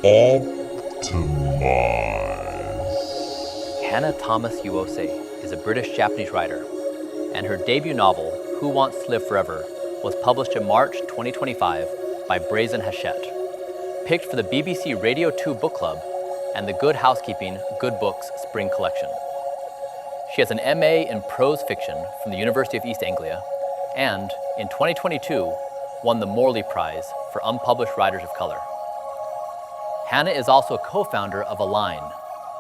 OPTMZ. Hanna Uose is a British-Japanese writer, and her debut novel, Who Wants to Live Forever, was published in March 2025 by Brazen Hachette, picked for the BBC Radio 2 Book Club and the Good Housekeeping Good Books Spring Collection. She has an MA in prose fiction from the University of East Anglia, and in 2022 won the Morley Prize for Unpublished Writers of Color. Hanna is also a co-founder of Align,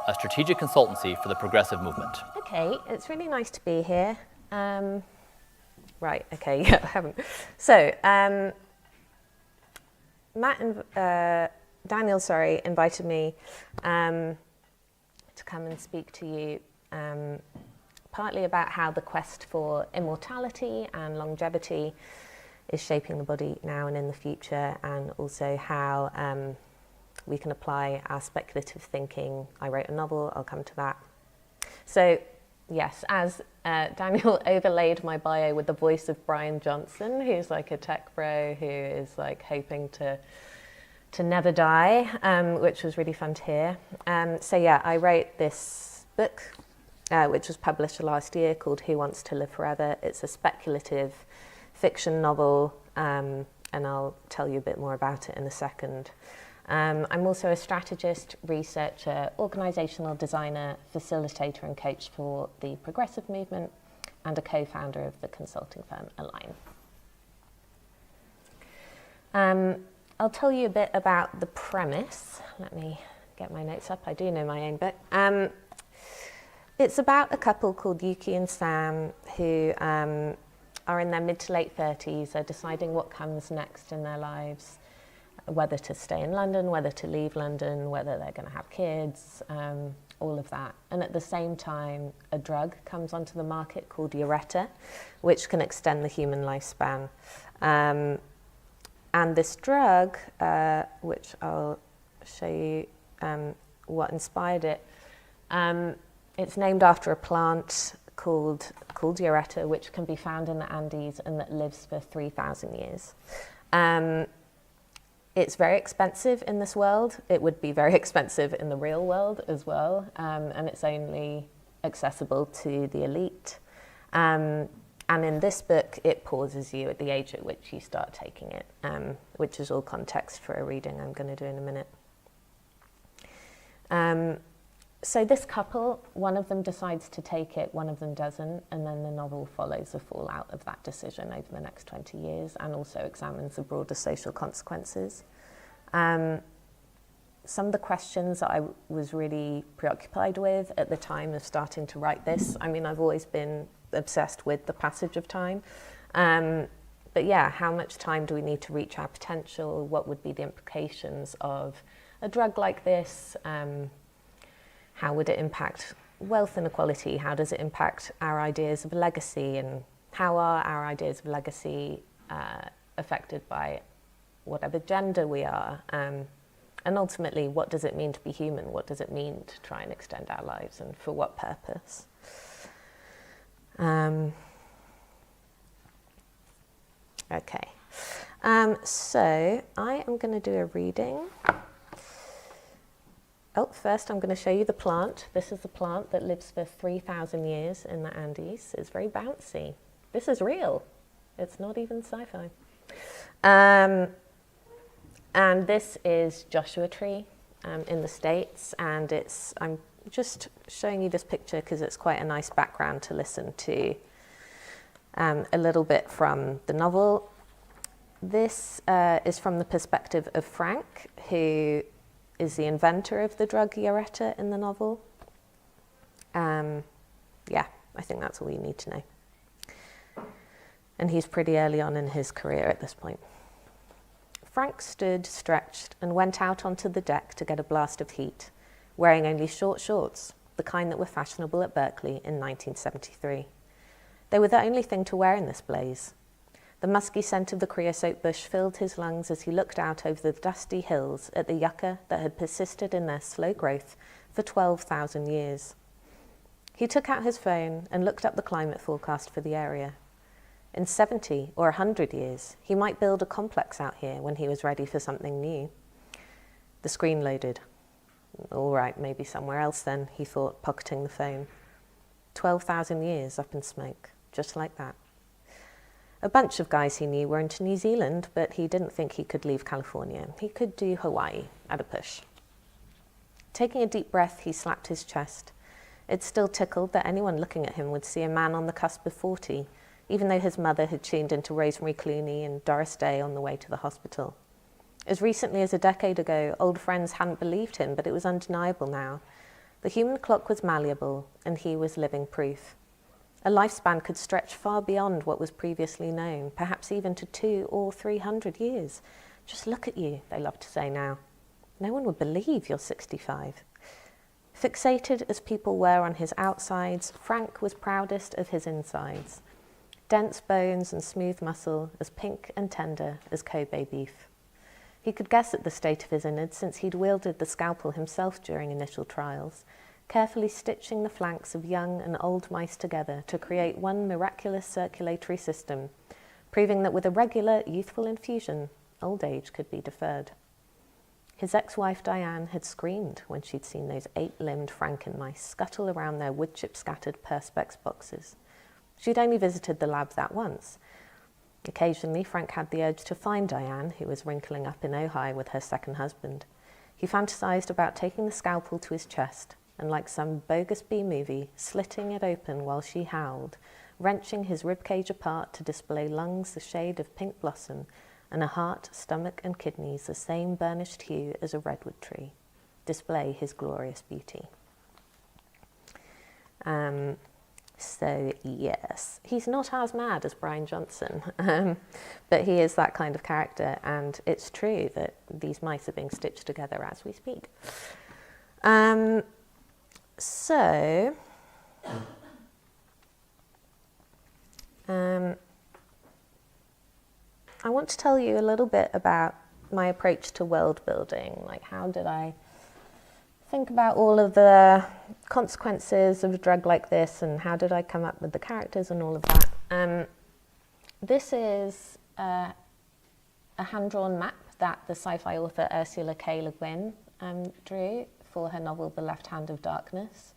a strategic consultancy for the progressive movement. Okay, it's really nice to be here. Right, okay, yeah, I haven't. So, Matt and Daniel, invited me to come and speak to you partly about how the quest for immortality and longevity is shaping the body now and in the future, and also how we can apply our speculative thinking. I wrote a novel, I'll come to that. So, yes, as Daniel overlaid my bio with the voice of Brian Johnson, who's like a tech bro who is like hoping to never die, which was really fun to hear. So yeah, I wrote this book, which was published last year, called Who Wants to Live Forever. It's a speculative fiction novel, and I'll tell you a bit more about it in a second. I'm also a strategist, researcher, organisational designer, facilitator and coach for the progressive movement, and a co-founder of the consulting firm Align. I'll tell you a bit about the premise. Let me get my notes up. I do know my own book. It's about a couple called Yuki and Sam who are in their mid to late 30s, are deciding what comes next in their lives, whether to stay in London, whether to leave London, whether they're going to have kids, all of that. And at the same time, a drug comes onto the market called Uose, which can extend the human lifespan. And this drug, which I'll show you what inspired it, it's named after a plant called Uose, which can be found in the Andes and that lives for 3,000 years. It's very expensive in this world. It would be very expensive in the real world as well, and it's only accessible to the elite. And in this book, it pauses you at the age at which you start taking it, which is all context for a reading I'm going to do in a minute. So this couple, one of them decides to take it, one of them doesn't, and then the novel follows the fallout of that decision over the next 20 years and also examines the broader social consequences. Some of the questions that I was really preoccupied with at the time of starting to write this, I mean, I've always been obsessed with the passage of time, but yeah, how much time do we need to reach our potential? What would be the implications of a drug like this? How would it impact wealth inequality? How does it impact our ideas of legacy? And how are our ideas of legacy affected by whatever gender we are? And ultimately, what does it mean to be human? What does it mean to try and extend our lives, and for what purpose? Okay. So I am going to do a reading. Oh, first I'm going to show you the plant. This is the plant that lives for 3,000 years in the Andes. It's very bouncy. This is real. It's not even sci-fi. And this is Joshua tree in the States, and I'm just showing you this picture because it's quite a nice background to listen to a little bit from the novel. This is from the perspective of Frank, who is the inventor of the drug Uose in the novel. Yeah, I think that's all you need to know. And he's pretty early on in his career at this point. Frank stood, stretched, and went out onto the deck to get a blast of heat, wearing only short shorts, the kind that were fashionable at Berkeley in 1973. They were the only thing to wear in this blaze. The musky scent of the creosote bush filled his lungs as he looked out over the dusty hills at the yucca that had persisted in their slow growth for 12,000 years. He took out his phone and looked up the climate forecast for the area. In 70 or 100 years, he might build a complex out here when he was ready for something new. The screen loaded. All right, maybe somewhere else then, he thought, pocketing the phone. 12,000 years up in smoke, just like that. A bunch of guys he knew were into New Zealand, but he didn't think he could leave California. He could do Hawaii at a push. Taking a deep breath, he slapped his chest. It still tickled that anyone looking at him would see a man on the cusp of 40, even though his mother had tuned into Rosemary Clooney and Doris Day on the way to the hospital. As recently as a decade ago, old friends hadn't believed him, but it was undeniable now. The human clock was malleable, and he was living proof. A lifespan could stretch far beyond what was previously known, perhaps even to 200 or 300 years. Just look at you, they love to say now. No one would believe you're 65. Fixated as people were on his outsides, Frank was proudest of his insides. Dense bones and smooth muscle, as pink and tender as Kobe beef. He could guess at the state of his innards since he'd wielded the scalpel himself during initial trials, carefully stitching the flanks of young and old mice together to create one miraculous circulatory system, proving that with a regular, youthful infusion, old age could be deferred. His ex-wife Diane had screamed when she'd seen those 8-limbed frankenmice scuttle around their wood-chip-scattered Perspex boxes. She'd only visited the lab that once. Occasionally, Frank had the urge to find Diane, who was wrinkling up in Ojai with her second husband. He fantasized about taking the scalpel to his chest and, like some bogus B-movie, slitting it open while she howled, wrenching his ribcage apart to display lungs the shade of pink blossom and a heart, stomach and kidneys the same burnished hue as a redwood tree. Display his glorious beauty. So yes, he's not as mad as Brian Johnson, but he is that kind of character, and it's true that these mice are being stitched together as we speak. So I want to tell you a little bit about my approach to world building. Like, how did I think about all of the consequences of a drug like this, and how did I come up with the characters and all of that? This is a hand-drawn map that the sci-fi author Ursula K. Le Guin drew for her novel The Left Hand of Darkness.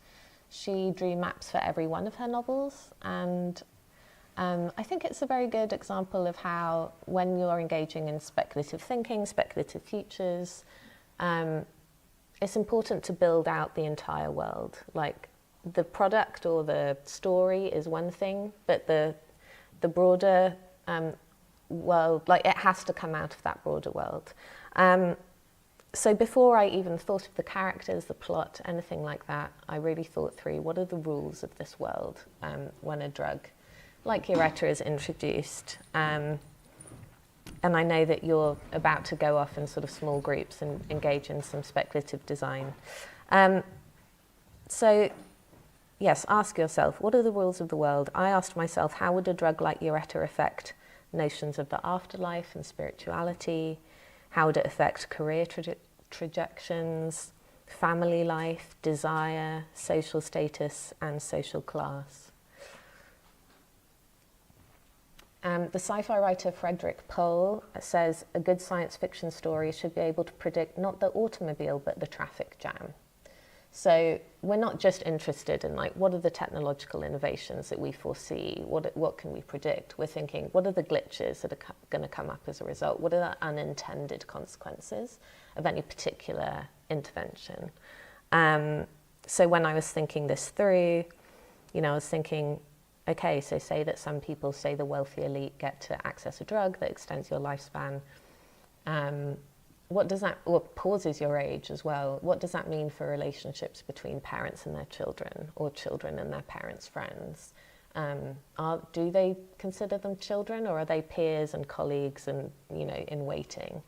She drew maps for every one of her novels, and I think it's a very good example of how, when you're engaging in speculative thinking, speculative futures, it's important to build out the entire world. Like, the product or the story is one thing, but the broader world, like, it has to come out of that broader world. So before I even thought of the characters, the plot, anything like that, I really thought through what are the rules of this world when a drug like Ureta is introduced. And I know that you're about to go off in sort of small groups and engage in some speculative design. So, yes, ask yourself, what are the rules of the world? I asked myself, how would a drug like Ureta affect notions of the afterlife and spirituality? How would it affect career trajectories, family life, desire, social status, and social class? The sci-fi writer Frederick Pohl says a good science fiction story should be able to predict not the automobile, but the traffic jam. So we're not just interested in, like, what are the technological innovations that we foresee? What can we predict? We're thinking, what are the glitches that are going to come up as a result? What are the unintended consequences of any particular intervention? So when I was thinking this through, I was thinking, okay, so say that some people, say the wealthy elite, get to access a drug that extends your lifespan. What does that, or pauses your age as well, what does that mean for relationships between parents and their children, or children and their parents' friends? Do they consider them children, or are they peers and colleagues and, in waiting?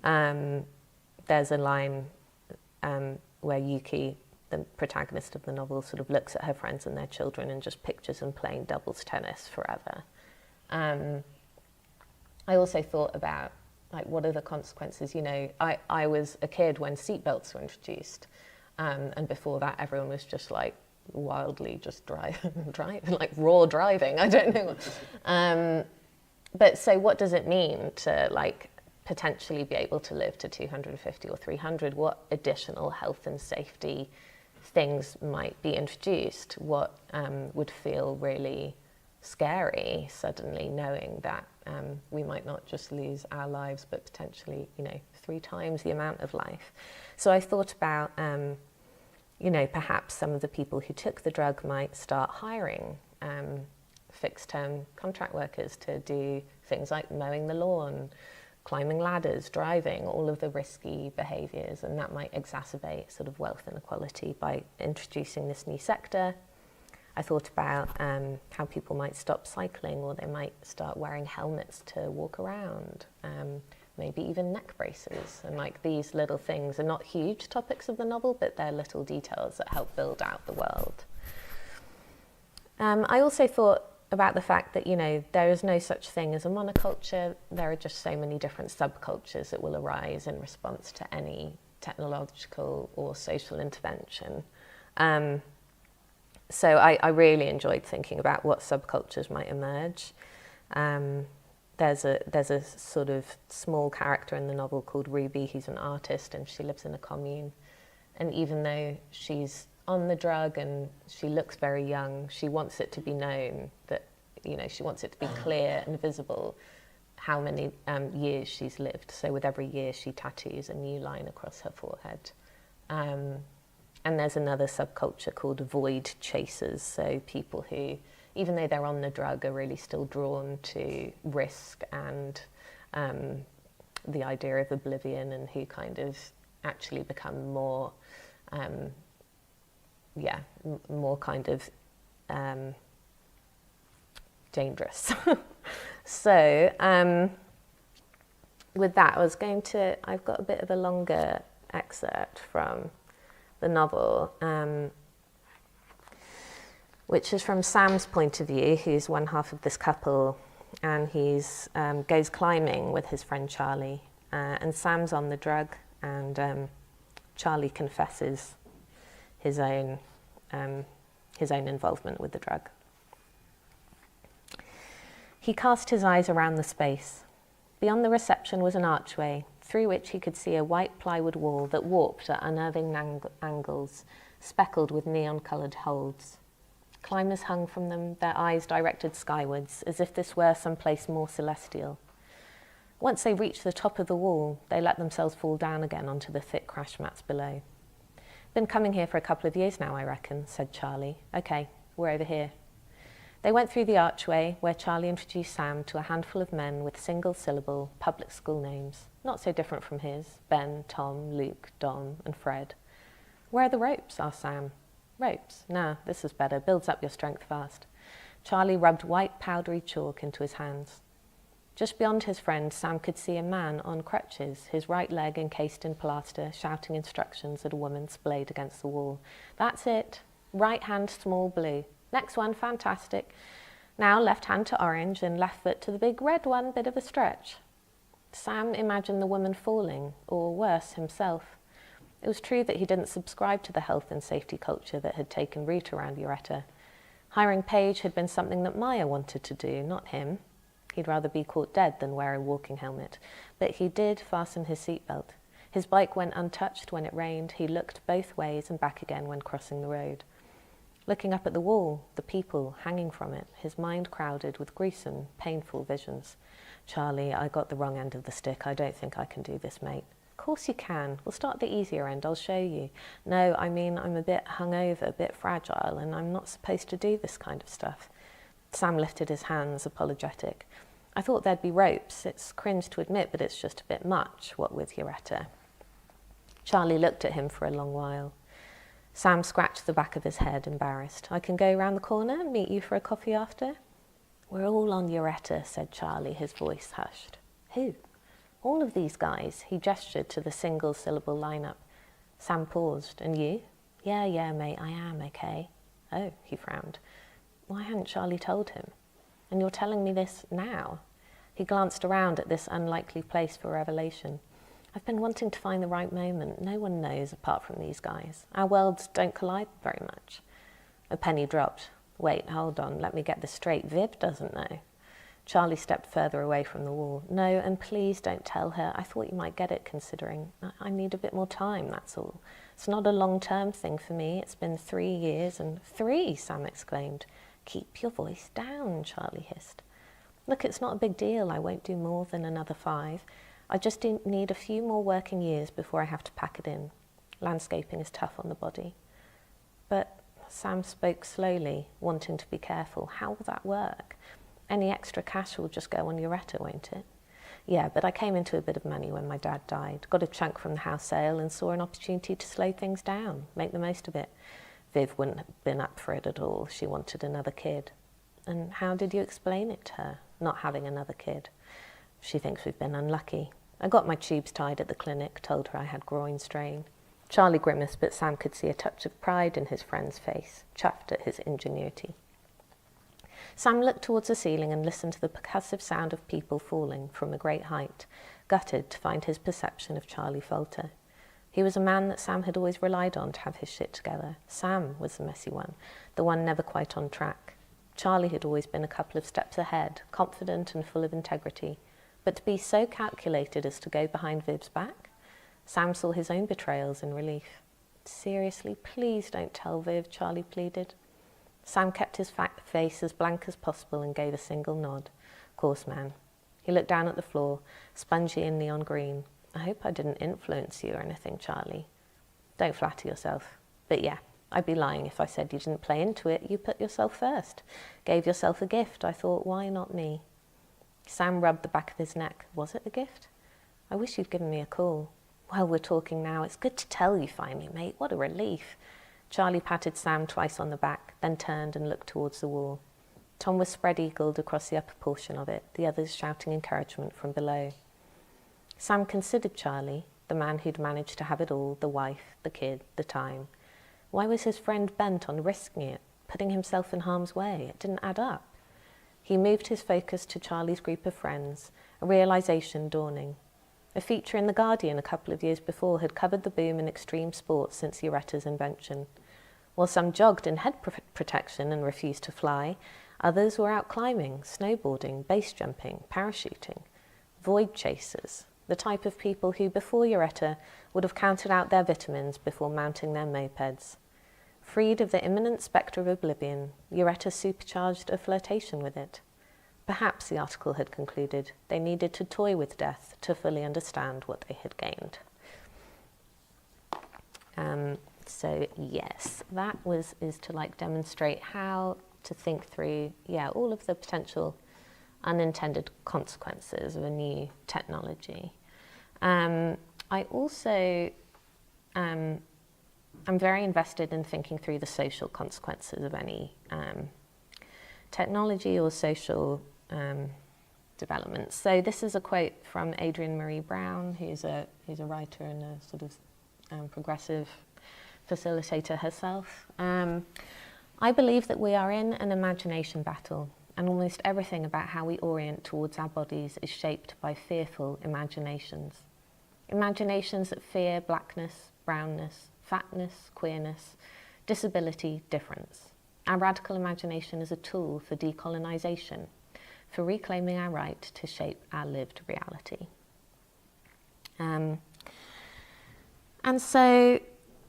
There's a line where Yuki, the protagonist of the novel, sort of looks at her friends and their children and just pictures them playing doubles tennis forever. I also thought about, like, what are the consequences? I was a kid when seatbelts were introduced, and before that everyone was just like wildly just driving, like raw driving, I don't know. But so what does it mean to, like, potentially be able to live to 250 or 300, what additional health and safety things might be introduced? What would feel really scary suddenly, knowing that we might not just lose our lives, but potentially, 3 times the amount of life. So I thought about, perhaps some of the people who took the drug might start hiring fixed-term contract workers to do things like mowing the lawn, climbing ladders, driving, all of the risky behaviours, and that might exacerbate sort of wealth inequality by introducing this new sector. I thought about how people might stop cycling, or they might start wearing helmets to walk around, maybe even neck braces. And like, these little things are not huge topics of the novel, but they're little details that help build out the world. I also thought about the fact that, there is no such thing as a monoculture. There are just so many different subcultures that will arise in response to any technological or social intervention. So I really enjoyed thinking about what subcultures might emerge. There's a sort of small character in the novel called Ruby, who's an artist, and she lives in a commune. And even though she's on the drug and she looks very young, she wants it to be known that, she wants it to be clear and visible how many years she's lived. So with every year she tattoos a new line across her forehead. And there's another subculture called void chasers, so people who, even though they're on the drug, are really still drawn to risk and the idea of oblivion, and who kind of actually become more, more kind of dangerous. So with that, I've got a bit of a longer excerpt from the novel, which is from Sam's point of view, who's one half of this couple, and he's goes climbing with his friend Charlie, and Sam's on the drug, and Charlie confesses his own involvement with the drug. He cast his eyes around the space. Beyond the reception was an archway, through which he could see a white plywood wall that warped at unnerving angles, speckled with neon-coloured holes. Climbers hung from them, their eyes directed skywards, as if this were some place more celestial. Once they reached the top of the wall, they let themselves fall down again onto the thick crash mats below. Been coming here for a couple of years now, I reckon, said Charlie. Okay, we're over here. They went through the archway, where Charlie introduced Sam to a handful of men with single-syllable public school names, not so different from his: Ben, Tom, Luke, Dom, and Fred. Where are the ropes? Asked Sam. Ropes? Nah, this is better. Builds up your strength fast. Charlie rubbed white powdery chalk into his hands. Just beyond his friend, Sam could see a man on crutches, his right leg encased in plaster, shouting instructions at a woman splayed against the wall. That's it. Right hand small blue. Next one, fantastic. Now left hand to orange and left foot to the big red one, bit of a stretch. Sam imagined the woman falling, or worse, himself. It was true that he didn't subscribe to the health and safety culture that had taken root around Uose. Hiring Paige had been something that Maya wanted to do, not him. He'd rather be caught dead than wear a walking helmet. But he did fasten his seatbelt. His bike went untouched when it rained. He looked both ways and back again when crossing the road. Looking up at the wall, the people hanging from it, his mind crowded with gruesome, painful visions. Charlie, I got the wrong end of the stick. I don't think I can do this, mate. Of course you can. We'll start at the easier end. I'll show you. No, I mean, I'm a bit hungover, a bit fragile, and I'm not supposed to do this kind of stuff. Sam lifted his hands, apologetic. I thought there'd be ropes. It's cringe to admit, but it's just a bit much, what with Uose. Charlie looked at him for a long while. Sam scratched the back of his head, embarrassed. I can go round the corner and meet you for a coffee after? We're all on Uose, said Charlie, his voice hushed. Who? All of these guys. He gestured to the single-syllable lineup. Sam paused. And you? Yeah, mate, I am, okay. Oh, he frowned. Why hadn't Charlie told him? And you're telling me this now? He glanced around at this unlikely place for revelation. I've been wanting to find the right moment. No one knows apart from these guys. Our worlds don't collide very much. A penny dropped. Wait, hold on, let me get this straight. Viv doesn't know. Charlie stepped further away from the wall. No, and please don't tell her. I thought you might get it, considering I need a bit more time, that's all. It's not a long-term thing for me. It's been 3 years and 3, Sam exclaimed. Keep your voice down, Charlie hissed. Look, it's not a big deal. I won't do more than another 5. I just need a few more working years before I have to pack it in. Landscaping is tough on the body. But Sam spoke slowly, wanting to be careful. How will that work? Any extra cash will just go on Uose, won't it? Yeah, but I came into a bit of money when my dad died, got a chunk from the house sale and saw an opportunity to slow things down, make the most of it. Viv wouldn't have been up for it at all. She wanted another kid. And how did you explain it to her, not having another kid? She thinks we've been unlucky. I got my tubes tied at the clinic, told her I had groin strain. Charlie grimaced, but Sam could see a touch of pride in his friend's face, chuffed at his ingenuity. Sam looked towards the ceiling and listened to the percussive sound of people falling from a great height, gutted to find his perception of Charlie falter. He was a man that Sam had always relied on to have his shit together. Sam was the messy one, the one never quite on track. Charlie had always been a couple of steps ahead, confident and full of integrity, but to be so calculated as to go behind Viv's back? Sam saw his own betrayals in relief. Seriously, please don't tell Viv, Charlie pleaded. Sam kept his fat face as blank as possible and gave a single nod. Of course, man. He looked down at the floor, spongy and neon green. I hope I didn't influence you or anything, Charlie. Don't flatter yourself. But yeah, I'd be lying if I said you didn't play into it. You put yourself first. Gave yourself a gift. I thought, why not me? Sam rubbed the back of his neck. Was it a gift? I wish you'd given me a call. Well, we're talking now. It's good to tell you finally, mate. What a relief. Charlie patted Sam twice on the back, then turned and looked towards the wall. Tom was spread-eagled across the upper portion of it, the others shouting encouragement from below. Sam considered Charlie, the man who'd managed to have it all, the wife, the kid, the time. Why was his friend bent on risking it, putting himself in harm's way? It didn't add up. He moved his focus to Charlie's group of friends, a realisation dawning. A feature in The Guardian a couple of years before had covered the boom in extreme sports since Uose's invention. While some jogged in head protection and refused to fly, others were out climbing, snowboarding, base jumping, parachuting. Void chasers, the type of people who before Uose would have counted out their vitamins before mounting their mopeds. Freed of the imminent spectre of oblivion, Uose supercharged a flirtation with it. Perhaps, the article had concluded, they needed to toy with death to fully understand what they had gained. So yes, that is to demonstrate how to think through, all of the potential unintended consequences of a new technology. I also am very invested in thinking through the social consequences of any technology or social developments. So this is a quote from Adrienne Marie Brown, who's a writer and a sort of progressive facilitator herself. I believe that we are in an imagination battle, and almost everything about how we orient towards our bodies is shaped by fearful imaginations. Imaginations that fear blackness, brownness, fatness, queerness, disability, difference. Our radical imagination is a tool for decolonisation, for reclaiming our right to shape our lived reality. And so,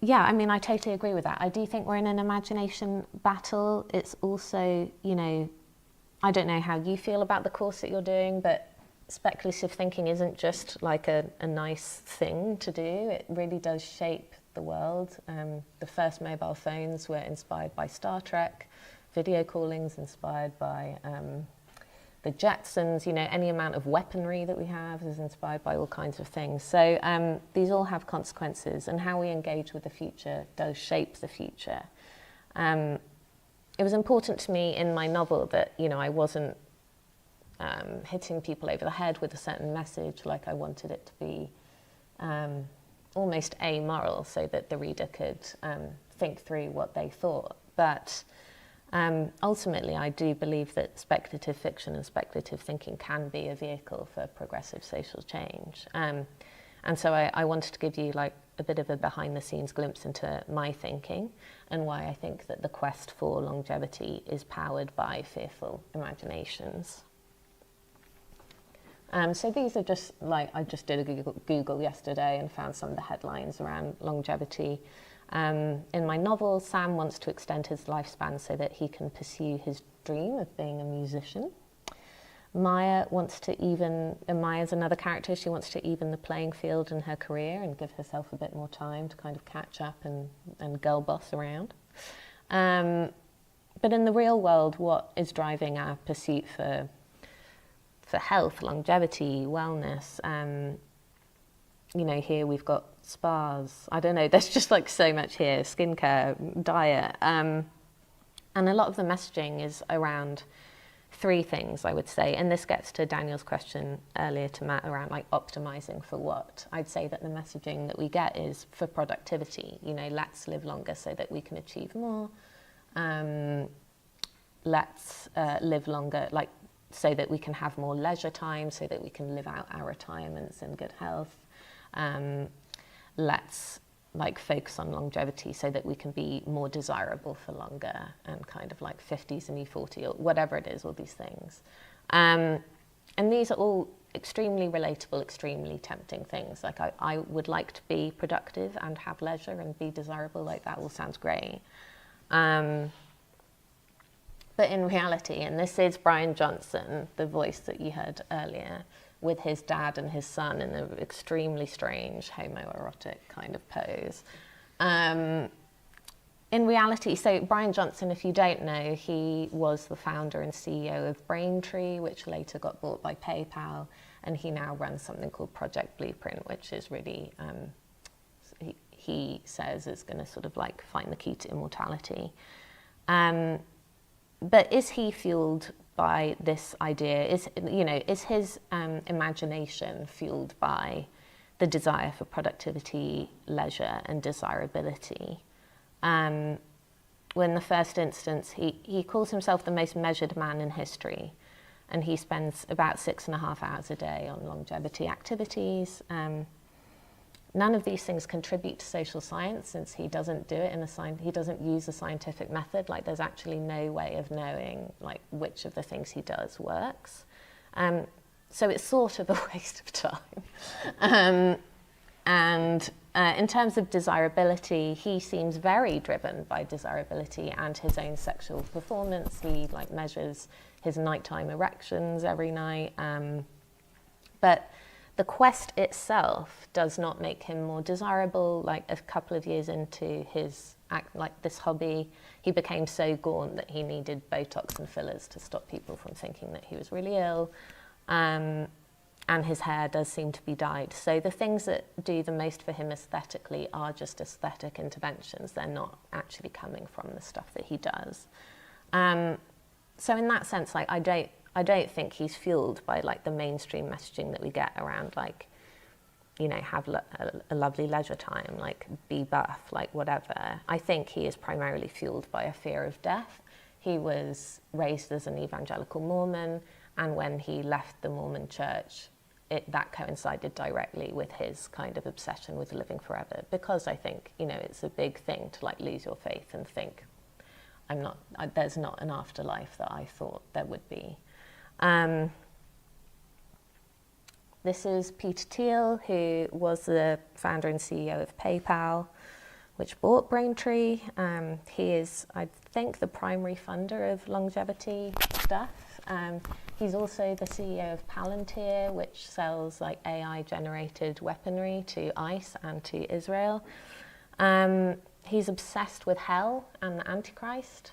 I totally agree with that. I do think we're in an imagination battle. It's also, I don't know how you feel about the course that you're doing, but speculative thinking isn't just like a nice thing to do. It really does shape the world. The first mobile phones were inspired by Star Trek. Video calling's inspired by the Jetsons. Any amount of weaponry that we have is inspired by all kinds of things. So these all have consequences, and how we engage with the future does shape the future. It was important to me in my novel that, I wasn't hitting people over the head with a certain message. Like, I wanted it to be almost amoral, so that the reader could think through what they thought. But ultimately, I do believe that speculative fiction and speculative thinking can be a vehicle for progressive social change. And so I wanted to give you a bit of a behind-the-scenes glimpse into my thinking and why I think that the quest for longevity is powered by fearful imaginations. So these are just like, I just did a Google yesterday and found some of the headlines around longevity. In my novel, Sam wants to extend his lifespan so that he can pursue his dream of being a musician. Maya Maya's another character, she wants to even the playing field in her career and give herself a bit more time to kind of catch up and girl boss around. But in the real world, what is driving our pursuit for health, longevity, wellness? Here we've got spas. I don't know, there's just like so much here, skincare, diet. And a lot of the messaging is around three things, I would say. And this gets to Daniel's question earlier to Matt around like optimizing for what. I'd say that the messaging that we get is for productivity. Let's live longer so that we can achieve more. Let's live longer, so that we can have more leisure time, so that we can live out our retirements in good health. Let's focus on longevity so that we can be more desirable for longer and kind of like 50s and E40 or whatever it is, all these things. And these are all extremely relatable, extremely tempting things. I would like to be productive and have leisure and be desirable, that all sounds great. But in reality, and this is Brian Johnson, the voice that you heard earlier, with his dad and his son in an extremely strange homoerotic kind of pose. In reality, so Brian Johnson, if you don't know, he was the founder and CEO of Braintree, which later got bought by PayPal, and he now runs something called Project Blueprint, which is really, he says is going to sort of find the key to immortality. But is he fueled by this idea? Is his imagination fueled by the desire for productivity, leisure, and desirability? When in the first instance, he calls himself the most measured man in history, and he spends about 6.5 hours a day on longevity activities. None of these things contribute to social science, since he doesn't do it he doesn't use a scientific method. There's actually no way of knowing which of the things he does works. So it's sort of a waste of time. In terms of desirability, he seems very driven by desirability and his own sexual performance. He measures his nighttime erections every night. But the quest itself does not make him more desirable. A couple of years into his this hobby, he became so gaunt that he needed Botox and fillers to stop people from thinking that he was really ill. And his hair does seem to be dyed. So the things that do the most for him aesthetically are just aesthetic interventions. They're not actually coming from the stuff that he does. So in that sense, I don't think he's fueled by the mainstream messaging that we get around have a lovely leisure time, be buff, whatever. I think he is primarily fueled by a fear of death. He was raised as an evangelical Mormon, and when he left the Mormon church, that coincided directly with his kind of obsession with living forever, because I think, it's a big thing to lose your faith and think, there's not an afterlife that I thought there would be. This is Peter Thiel, who was the founder and CEO of PayPal, which bought Braintree. He is, I think, the primary funder of longevity stuff. He's also the CEO of Palantir, which sells AI-generated weaponry to ICE and to Israel. He's obsessed with hell and the Antichrist.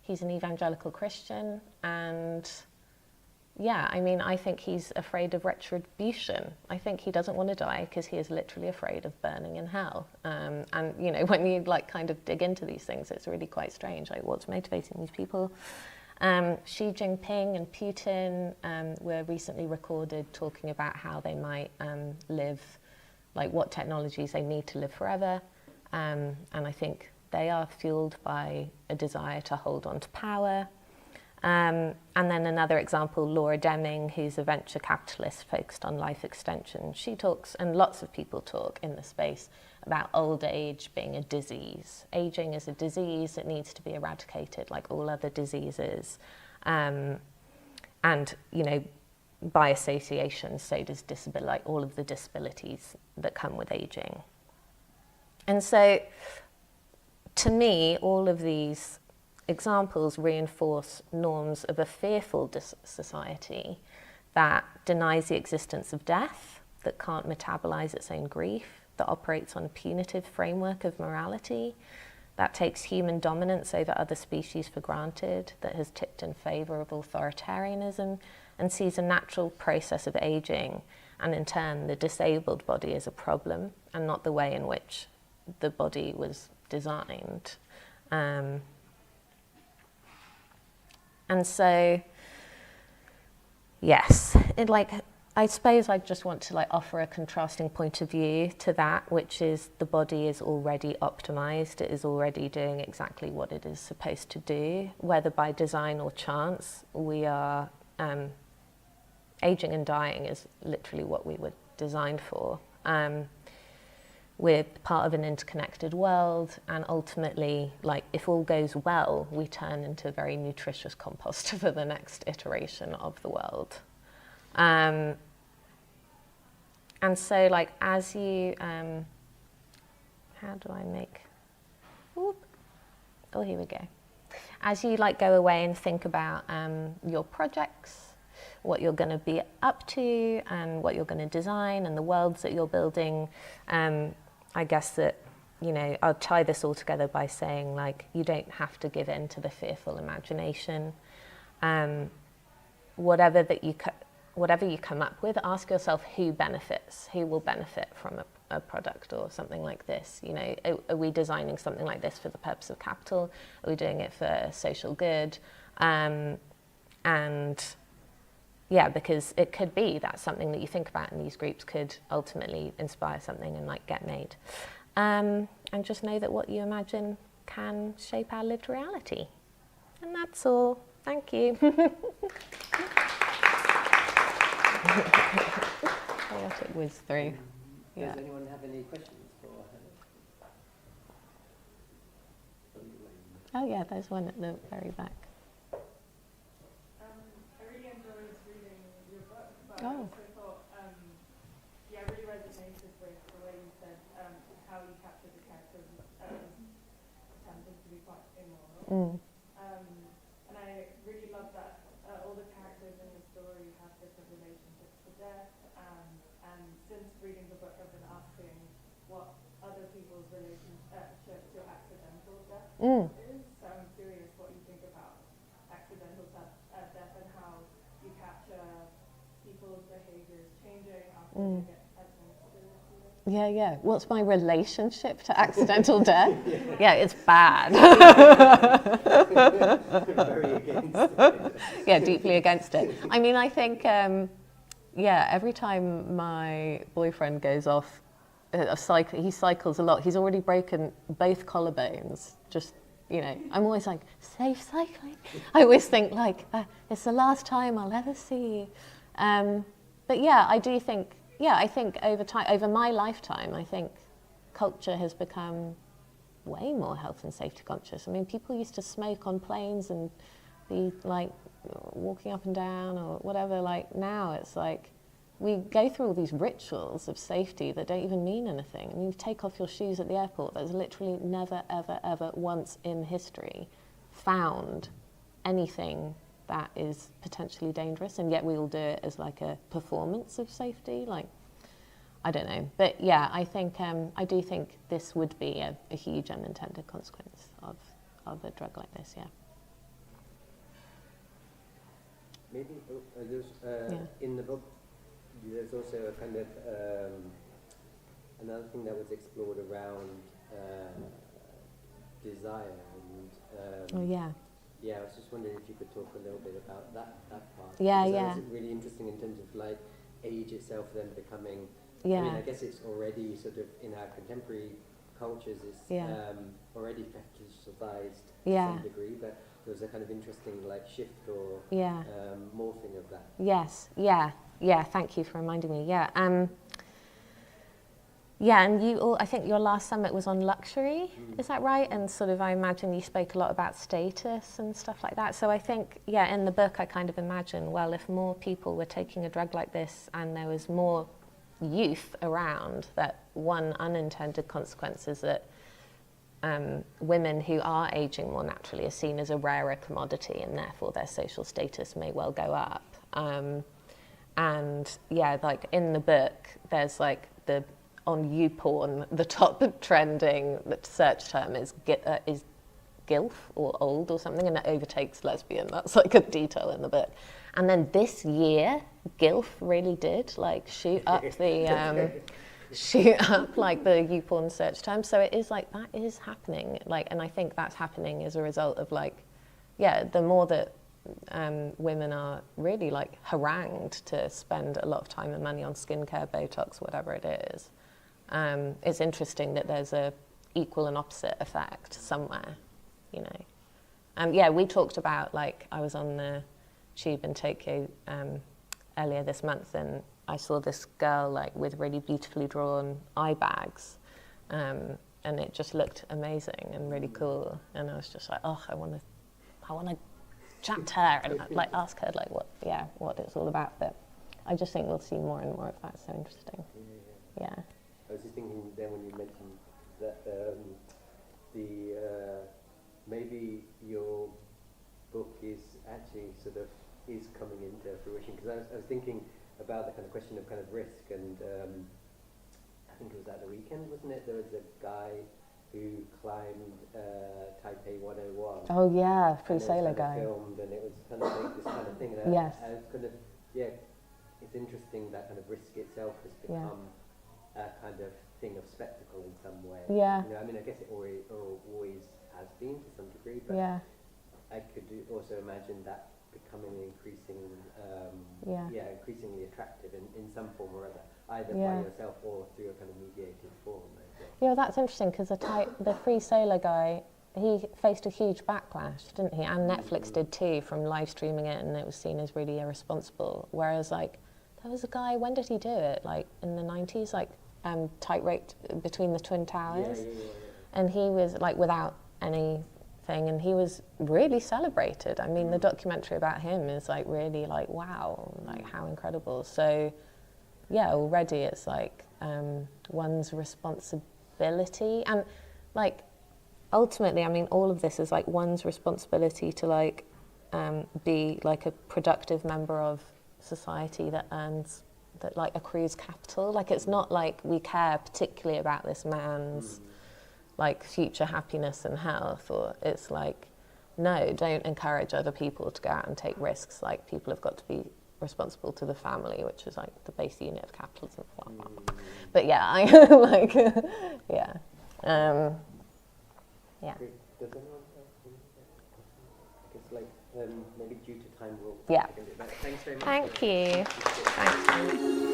He's an evangelical Christian, and I think he's afraid of retribution. I think he doesn't want to die because he is literally afraid of burning in hell. And when you kind of dig into these things, it's really quite strange. What's motivating these people? Xi Jinping and Putin were recently recorded talking about how they might live, what technologies they need to live forever. And I think they are fueled by a desire to hold on to power. And then another example, Laura Deming, who's a venture capitalist focused on life extension. She talks, and lots of people talk in the space, about old age being a disease. Aging is a disease, it needs to be eradicated like all other diseases. And, by association, so does like all of the disabilities that come with aging. And so, to me, all of these examples reinforce norms of a fearful society that denies the existence of death, that can't metabolize its own grief, that operates on a punitive framework of morality, that takes human dominance over other species for granted, that has tipped in favor of authoritarianism, and sees a natural process of aging, and in turn the disabled body as a problem and not the way in which the body was designed. And so, yes, I suppose I just want to offer a contrasting point of view to that, which is the body is already optimized. It is already doing exactly what it is supposed to do, whether by design or chance. We are aging and dying is literally what we were designed for. We're part of an interconnected world, and ultimately, if all goes well, we turn into very nutritious compost for the next iteration of the world. And so, as you, how do I make, oh, here we go. As you go away and think about your projects, what you're going to be up to and what you're going to design and the worlds that you're building, I guess that, I'll tie this all together by saying, you don't have to give in to the fearful imagination. Whatever you come up with, ask yourself who benefits, who will benefit from a product or something like this. Are we designing something like this for the purpose of capital? Are we doing it for social good? And yeah, because it could be that something that you think about in these groups could ultimately inspire something and get made. And just know that what you imagine can shape our lived reality. And that's all. Thank you. Chaotic whiz through. Yeah. Does anyone have any questions for Hanna? Oh yeah, there's one at the very back. I really enjoyed reading your book, but Oh. I also thought, I really resonated with the way you said how you captured the characters attempting to be quite immoral. And I really love that all the characters in the story have different relationships to death. And since reading the book, I've been asking what other people's relationship to accidental death is. So I'm curious what you think about accidental death and how you capture people's behaviors changing after they get administered. Yeah. What's my relationship to accidental death? Yeah, it's bad. Very against it. Yeah, deeply against it. I mean, I think, every time my boyfriend goes off he cycles a lot. He's already broken both collarbones. Just, I'm always like, safe cycling. I always think it's the last time I'll ever see you. But yeah, I do think, I think over time, over my lifetime, I think culture has become way more health and safety conscious. I mean, people used to smoke on planes and be walking up and down or whatever. Now it's we go through all these rituals of safety that don't even mean anything. I mean, you take off your shoes at the airport. There's literally never, ever, ever once in history found anything that is potentially dangerous, and yet we all do it as a performance of safety. I don't know, but yeah, I think I do think this would be a huge unintended consequence of a drug like this. Yeah. Maybe in the book, there's also a kind of another thing that was explored around desire and. Yeah, I was just wondering if you could talk a little bit about that part. Yeah. Because it's really interesting in terms of age itself then becoming. Yeah. I mean, I guess it's already sort of in our contemporary cultures it's already fetishized to some degree, but there was a kind of interesting shift or morphing of that. Yes. Yeah. Thank you for reminding me. Yeah. Yeah, and you all, I think your last summit was on luxury, is that right? And sort of, I imagine you spoke a lot about status and stuff like that. So I think, yeah, in the book I kind of imagine, well, if more people were taking a drug like this and there was more youth around, that one unintended consequence is that women who are aging more naturally are seen as a rarer commodity, and therefore their social status may well go up. And yeah, like in the book, there's like on YouPorn, the top trending search term is GILF or old or something, and it overtakes lesbian. That's like a detail in the book. And then this year, GILF really did like shoot up the like the YouPorn search term. So it is like, that is happening. Like, and I think that's happening as a result of like, yeah, the more that women are really like harangued to spend a lot of time and money on skincare, Botox, whatever it is. It's interesting that there's a equal and opposite effect somewhere, you know. Yeah, we talked about, like, I was on the tube in Tokyo earlier this month, and I saw this girl like with really beautifully drawn eye bags, and it just looked amazing and really cool. And I was just like, oh, I want to chat to her and like ask her like what it's all about. But I just think we'll see more and more of that. So interesting. Yeah. I was just thinking then when you mentioned that maybe your book is actually sort of is coming into fruition, because I was thinking about the kind of question of kind of risk, and I think it was at the weekend, wasn't it? There was a guy who climbed Taipei 101. Oh yeah, free sailor guy. Filmed, and it was kind of like this kind of thing. And yes. I was kind of, yeah, it's interesting that kind of risk itself has become a kind of thing of spectacle in some way. Yeah. You know, I mean, I guess it always has been to some degree, but I could also imagine that becoming increasingly attractive in some form or other, either by yourself or through a kind of mediated form. Yeah, that's interesting, because the free sailor guy, he faced a huge backlash, didn't he? And Netflix did too, from live streaming it, and it was seen as really irresponsible. Whereas, like, there was a guy, when did he do it? Like in the 90s, like tight-roped between the Twin Towers. And he was like without anything, and he was really celebrated. I mean, the documentary about him is like really like, wow, like how incredible. So yeah, already it's like one's responsibility, and like ultimately, I mean, all of this is like one's responsibility to like be like a productive member of society that like accrues capital. Like, it's not like we care particularly about this man's like future happiness and health, or it's like, no, don't encourage other people to go out and take risks. Like, people have got to be responsible to the family, which is like the base unit of capitalism. But yeah, I like yeah. Yeah. Does anyone I guess like maybe due to time we'll yeah. thanks very much. Thank you. Thanks.